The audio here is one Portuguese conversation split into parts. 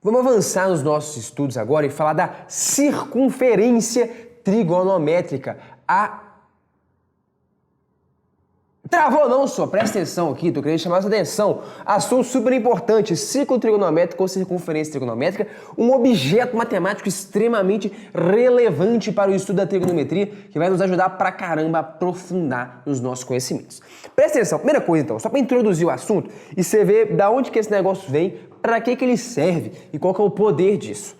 Vamos avançar nos nossos estudos agora e falar da circunferência trigonométrica. Travou não, só presta atenção aqui, tô querendo chamar sua atenção. Assunto super importante, ciclo trigonométrico ou circunferência trigonométrica, um objeto matemático extremamente relevante para o estudo da trigonometria, que vai nos ajudar pra caramba a aprofundar nos nossos conhecimentos. Presta atenção, primeira coisa então, só para introduzir o assunto e você ver da onde que esse negócio vem, para que ele serve e qual que é o poder disso.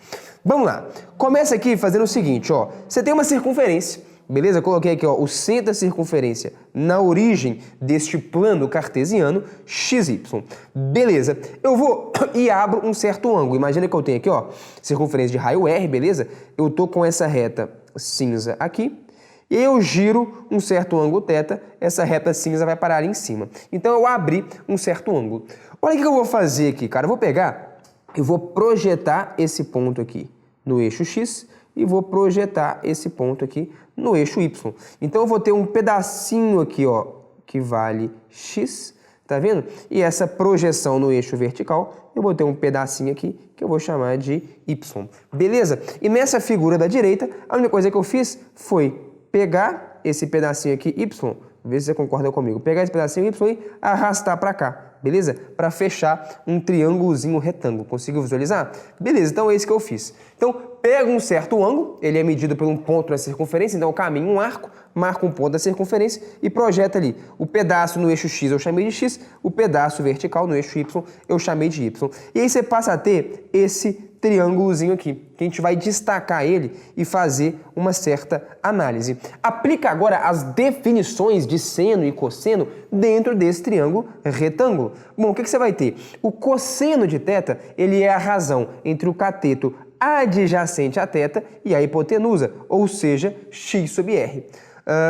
Vamos lá, começa aqui fazendo o seguinte, ó, você tem uma circunferência. Beleza? Coloquei aqui ó, o centro da circunferência na origem deste plano cartesiano, XY. Beleza. Eu vou e abro um certo ângulo. Imagina que eu tenho aqui, ó, circunferência de raio R, beleza? Eu tô com essa reta cinza aqui. E eu giro um certo ângulo θ, essa reta cinza vai parar ali em cima. Então eu abri um certo ângulo. Olha o que eu vou fazer aqui, cara. Eu vou pegar e vou projetar esse ponto aqui no eixo X e vou projetar esse ponto aqui no eixo Y. Então eu vou ter um pedacinho aqui, ó, que vale X, tá vendo? E essa projeção no eixo vertical, eu vou ter um pedacinho aqui que eu vou chamar de Y. Beleza? E nessa figura da direita, a única coisa que eu fiz foi pegar esse pedacinho aqui Y, vê se você concorda comigo, pegar esse pedacinho Y e arrastar para cá. Beleza? Para fechar um triângulozinho retângulo. Conseguiu visualizar? Beleza, então é isso que eu fiz. Então, pego um certo ângulo, ele é medido por um ponto na circunferência, então eu caminho um arco, marco um ponto da circunferência e projeto ali. O pedaço no eixo X eu chamei de X, o pedaço vertical no eixo Y eu chamei de Y. E aí você passa a ter esse triângulozinho aqui, que a gente vai destacar ele e fazer uma certa análise. Aplica agora as definições de seno e cosseno dentro desse triângulo retângulo. Bom, o que você vai ter? O cosseno de θ, ele é a razão entre o cateto adjacente a θ e a hipotenusa, ou seja, x sobre r.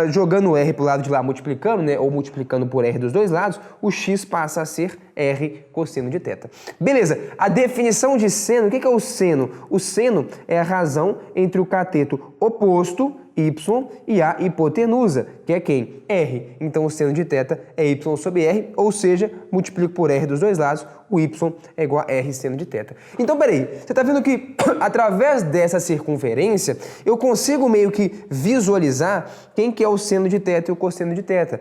Jogando o r para o lado de lá, multiplicando, né, ou multiplicando por r dos dois lados, o x passa a ser r cosseno de θ. Beleza, a definição de seno, o que é o seno? O seno é a razão entre o cateto oposto, y, e a hipotenusa, que é quem? R. Então o seno de θ é y sobre r, ou seja, multiplico por r dos dois lados, o y é igual a r seno de θ. Então, peraí, você está vendo que através dessa circunferência, eu consigo meio que visualizar quem que é o seno de θ e o cosseno de θ.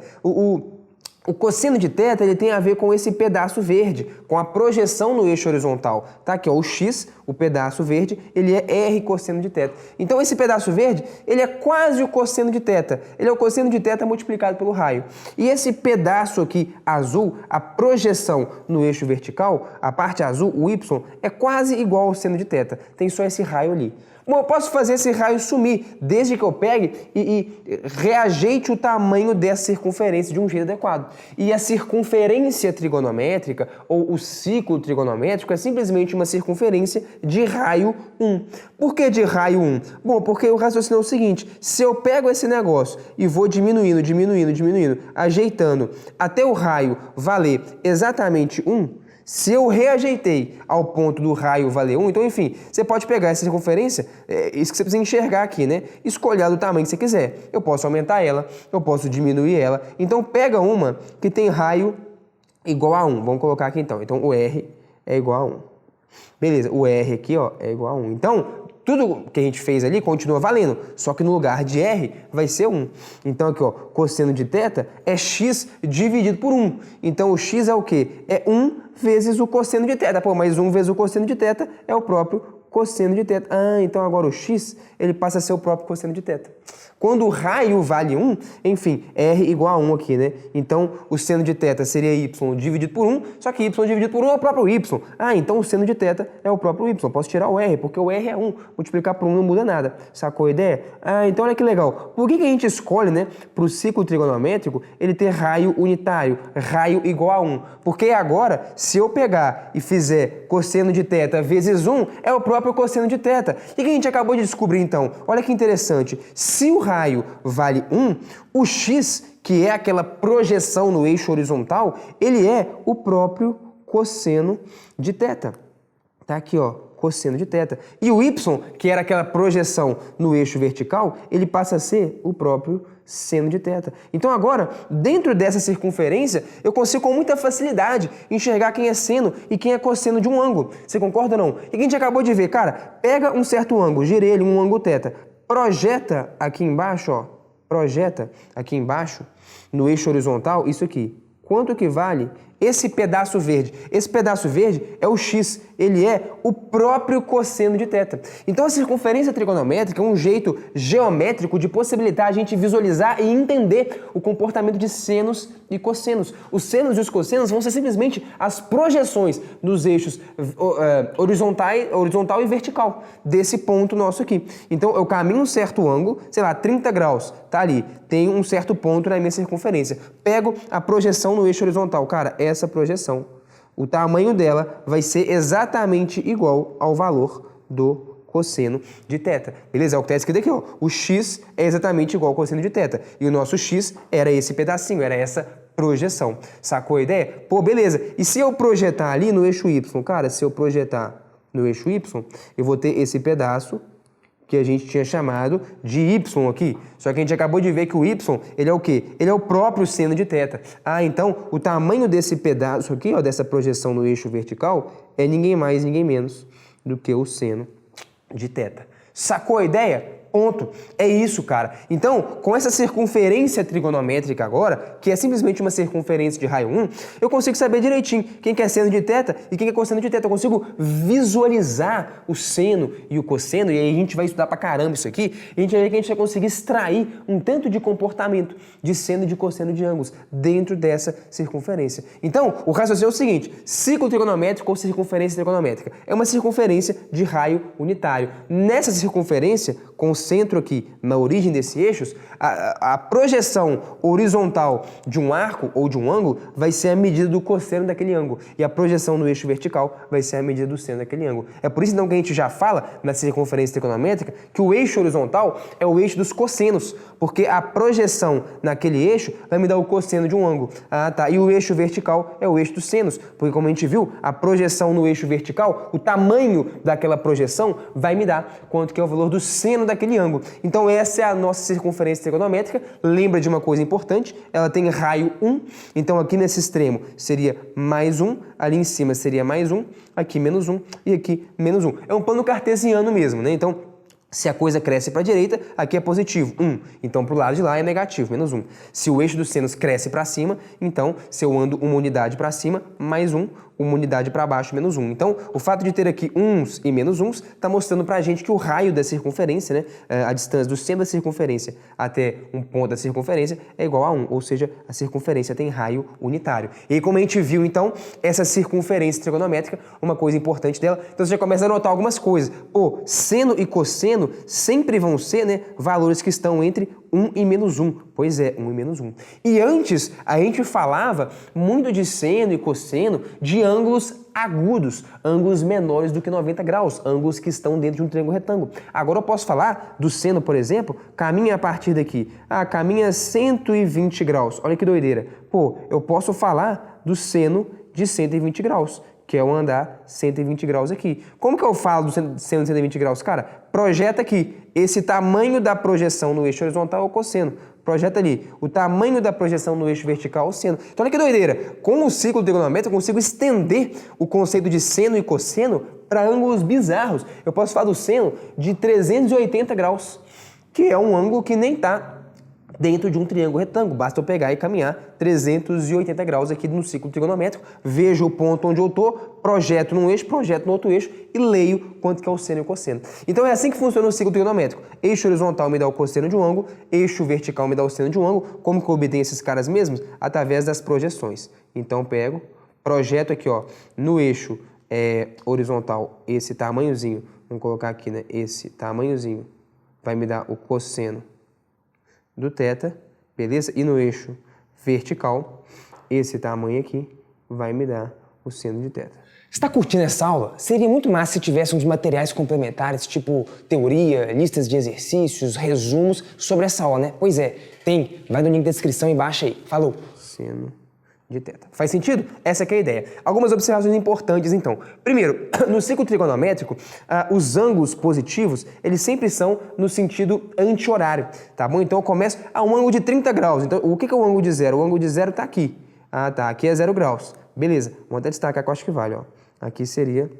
O cosseno de θ ele tem a ver com esse pedaço verde, com a projeção no eixo horizontal. Tá aqui, ó, o x, o pedaço verde, ele é r cosseno de θ. Então esse pedaço verde, ele é quase o cosseno de θ. Ele é o cosseno de θ multiplicado pelo raio. E esse pedaço aqui azul, a projeção no eixo vertical, a parte azul, o y, é quase igual ao seno de θ. Tem só esse raio ali. Bom, eu posso fazer esse raio sumir, desde que eu pegue e reajeite o tamanho dessa circunferência de um jeito adequado. E a circunferência trigonométrica, ou o ciclo trigonométrico, é simplesmente uma circunferência de raio 1. Por que de raio 1? Bom, porque o raciocínio é o seguinte, se eu pego esse negócio e vou diminuindo, ajeitando, até o raio valer exatamente 1, se eu reajeitei ao ponto do raio valer 1, então, enfim, você pode pegar essa circunferência, isso que você precisa enxergar aqui, né? Escolher do tamanho que você quiser. Eu posso aumentar ela, eu posso diminuir ela. Então, pega uma que tem raio igual a 1. Vamos colocar aqui, então. Então, o R é igual a 1. Beleza, o R aqui, ó, é igual a 1. Então, tudo que a gente fez ali continua valendo, só que no lugar de R vai ser 1. Então aqui, ó, cosseno de θ é x dividido por 1. Então o x é o quê? É 1 vezes o cosseno de θ. Pô, mas 1 vezes o cosseno de θ é o próprio cosseno de θ. Ah, então agora o x, ele passa a ser o próprio cosseno de θ. Quando o raio vale 1, enfim, R igual a 1 aqui, né? Então, o seno de θ seria y dividido por 1, só que y dividido por 1 é o próprio y. Ah, então o seno de θ é o próprio y. Posso tirar o R, porque o R é 1. Multiplicar por 1 não muda nada. Sacou a ideia? Ah, então olha que legal. Por que a gente escolhe, né, para o ciclo trigonométrico, ele ter raio unitário, raio igual a 1? Porque agora, se eu pegar e fizer cosseno de θ vezes 1, é o próprio cosseno de θ. E o que a gente acabou de descobrir, então? Olha que interessante. Se o raio vale 1, o x, que é aquela projeção no eixo horizontal, ele é o próprio cosseno de θ. Tá aqui, ó. cosseno de θ. E o y, que era aquela projeção no eixo vertical, ele passa a ser o próprio seno de θ. Então agora, dentro dessa circunferência, eu consigo com muita facilidade enxergar quem é seno e quem é cosseno de um ângulo. Você concorda ou não? E que a gente acabou de ver, cara, pega um certo ângulo, gira ele, um ângulo θ, projeta aqui embaixo, ó, projeta aqui embaixo, no eixo horizontal, isso aqui. Quanto que vale esse pedaço verde? Esse pedaço verde é o x, ele é o próprio cosseno de θ. Então a circunferência trigonométrica é um jeito geométrico de possibilitar a gente visualizar e entender o comportamento de senos e cossenos. Os senos e os cossenos vão ser simplesmente as projeções dos eixos horizontal e vertical desse ponto nosso aqui. Então eu caminho um certo ângulo, sei lá, 30 graus, tá ali, tem um certo ponto na minha circunferência. Pego a projeção no eixo horizontal, cara, essa projeção, o tamanho dela vai ser exatamente igual ao valor do cosseno de θ. Beleza? É o que está escrito aqui, ó. O x é exatamente igual ao cosseno de θ. E o nosso x era esse pedacinho, era essa projeção. Sacou a ideia? Pô, beleza. E se eu projetar ali no eixo y? Cara, se eu projetar no eixo y, eu vou ter esse pedaço que a gente tinha chamado de y aqui. Só que a gente acabou de ver que o y, ele é o quê? Ele é o próprio seno de θ. Ah, então o tamanho desse pedaço aqui, ó, dessa projeção no eixo vertical, é ninguém mais, ninguém menos do que o seno de θ. Sacou a ideia? Ponto. É isso, cara. Então, com essa circunferência trigonométrica agora, que é simplesmente uma circunferência de raio 1, eu consigo saber direitinho quem que é seno de θ e quem que é cosseno de θ. Eu consigo visualizar o seno e o cosseno, e aí a gente vai estudar pra caramba isso aqui, e a gente vai ver que a gente vai conseguir extrair um tanto de comportamento de seno e de cosseno de ângulos dentro dessa circunferência. Então, o raciocínio é o seguinte: ciclo trigonométrico ou circunferência trigonométrica é uma circunferência de raio unitário. Nessa circunferência, com o centro aqui na origem desse eixo, a projeção horizontal de um arco ou de um ângulo vai ser a medida do cosseno daquele ângulo. E a projeção no eixo vertical vai ser a medida do seno daquele ângulo. É por isso então que a gente já fala na circunferência trigonométrica que o eixo horizontal é o eixo dos cossenos, porque a projeção naquele eixo vai me dar o cosseno de um ângulo. Ah, tá. E o eixo vertical é o eixo dos senos, porque como a gente viu, a projeção no eixo vertical, o tamanho daquela projeção vai me dar quanto que é o valor do seno daquele ângulo. Então essa é a nossa circunferência trigonométrica. Lembra de uma coisa importante, ela tem raio 1, então aqui nesse extremo seria mais 1, ali em cima seria mais 1, aqui menos 1 e aqui menos 1. É um plano cartesiano mesmo, né? Então, se a coisa cresce para a direita, aqui é positivo, 1. Então, para o lado de lá é negativo, menos 1. Se o eixo dos senos cresce para cima, então, se eu ando uma unidade para cima, mais 1, uma unidade para baixo, menos 1. Então, o fato de ter aqui uns e menos uns está mostrando para a gente que o raio da circunferência, né, a distância do centro da circunferência até um ponto da circunferência é igual a 1, ou seja, a circunferência tem raio unitário. E aí, como a gente viu, então, essa circunferência trigonométrica, uma coisa importante dela, então você já começa a notar algumas coisas. Pô, seno e cosseno sempre vão ser, né, valores que estão entre 1 e menos 1. Pois é, 1 e menos 1. E antes, a gente falava muito de seno e cosseno de ângulos agudos, ângulos menores do que 90 graus, ângulos que estão dentro de um triângulo retângulo. Agora eu posso falar do seno, por exemplo, caminha a partir daqui. Ah, caminha 120 graus. Olha que doideira. Pô, eu posso falar do seno de 120 graus, que é o andar 120 graus aqui. Como que eu falo do seno de 120 graus? Cara, projeta aqui. Esse tamanho da projeção no eixo horizontal é o cosseno. Projeta ali. O tamanho da projeção no eixo vertical é o seno. Então olha que doideira. Com o ciclo trigonométrico eu consigo estender o conceito de seno e cosseno para ângulos bizarros. Eu posso falar do seno de 380 graus, que é um ângulo que nem está dentro de um triângulo retângulo. Basta eu pegar e caminhar 380 graus aqui no ciclo trigonométrico, vejo o ponto onde eu estou, projeto num eixo, projeto no outro eixo e leio quanto que é o seno e o cosseno. Então é assim que funciona o ciclo trigonométrico. Eixo horizontal me dá o cosseno de um ângulo, eixo vertical me dá o seno de um ângulo. Como que eu obtenho esses caras mesmos? Através das projeções. Então pego, projeto aqui, ó, no eixo horizontal esse tamanhozinho, vamos colocar aqui, né, esse tamanhozinho vai me dar o cosseno do θ, beleza? E no eixo vertical, esse tamanho aqui vai me dar o seno de θ. Está curtindo essa aula? Seria muito massa se tivesse uns materiais complementares, tipo teoria, listas de exercícios, resumos sobre essa aula, né? Pois é, tem. Vai no link da descrição e baixa aí. Falou! Seno de θ. Faz sentido? Essa que é a ideia. Algumas observações importantes, então. Primeiro, no ciclo trigonométrico, os ângulos positivos, eles sempre são no sentido anti-horário, tá bom? Então eu começo a um ângulo de 30 graus. Então, o que é o ângulo de zero? O ângulo de zero está aqui. Ah, tá. Aqui é 0 graus. Beleza. Vamos até destacar que eu acho que vale, ó. Aqui seria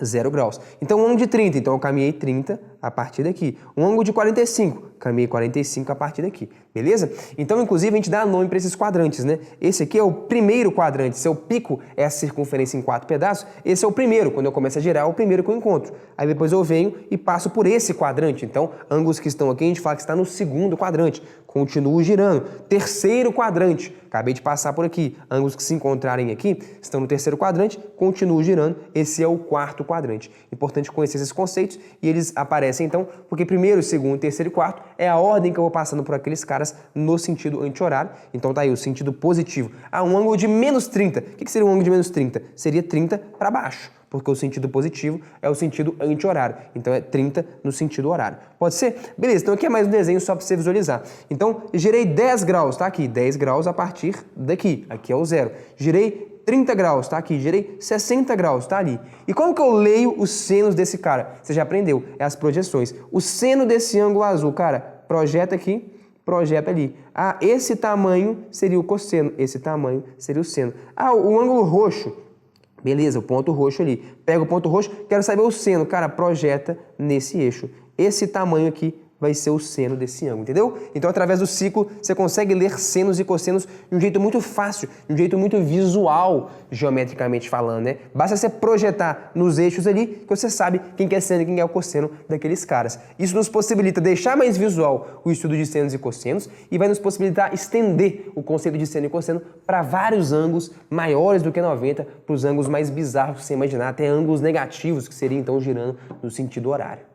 0 graus. Então, um ângulo de 30, então eu caminhei 30 a partir daqui. Um ângulo de 45, caminhei 45 a partir daqui, beleza? Então, inclusive, a gente dá nome para esses quadrantes, né? Esse aqui é o primeiro quadrante, seu pico é a circunferência em 4 pedaços, esse é o primeiro, quando eu começo a girar, é o primeiro que eu encontro. Aí depois eu venho e passo por esse quadrante, então, ângulos que estão aqui, a gente fala que está no segundo quadrante, continuo girando. Terceiro quadrante, acabei de passar por aqui, ângulos que se encontrarem aqui, estão no terceiro quadrante, continuo girando, esse é o quarto quadrante. Importante conhecer esses conceitos e eles aparecem então, porque primeiro, segundo, terceiro e quarto é a ordem que eu vou passando por aqueles caras no sentido anti-horário. Então tá aí o sentido positivo. Um ângulo de menos 30. O que seria um ângulo de menos 30? Seria 30 para baixo, porque o sentido positivo é o sentido anti-horário. Então é 30 no sentido horário. Pode ser? Beleza, então aqui é mais um desenho só para você visualizar. Então, girei 10 graus, tá aqui, 10 graus a partir daqui. Aqui é o zero. Girei 30 graus, tá aqui, girei 60 graus, tá ali. E como que eu leio os senos desse cara? Você já aprendeu, é as projeções. O seno desse ângulo azul, cara, projeta aqui, projeta ali. Ah, esse tamanho seria o cosseno, esse tamanho seria o seno. Ah, o ângulo roxo, beleza, o ponto roxo ali. Pega o ponto roxo, quero saber o seno, cara, projeta nesse eixo. Esse tamanho aqui vai ser o seno desse ângulo, entendeu? Então, através do ciclo, você consegue ler senos e cossenos de um jeito muito fácil, de um jeito muito visual, geometricamente falando, né? Basta você projetar nos eixos ali, que você sabe quem que é seno e quem é o cosseno daqueles caras. Isso nos possibilita deixar mais visual o estudo de senos e cossenos e vai nos possibilitar estender o conceito de seno e cosseno para vários ângulos maiores do que 90, para os ângulos mais bizarros que você imaginar, até ângulos negativos, que seria então girando no sentido horário.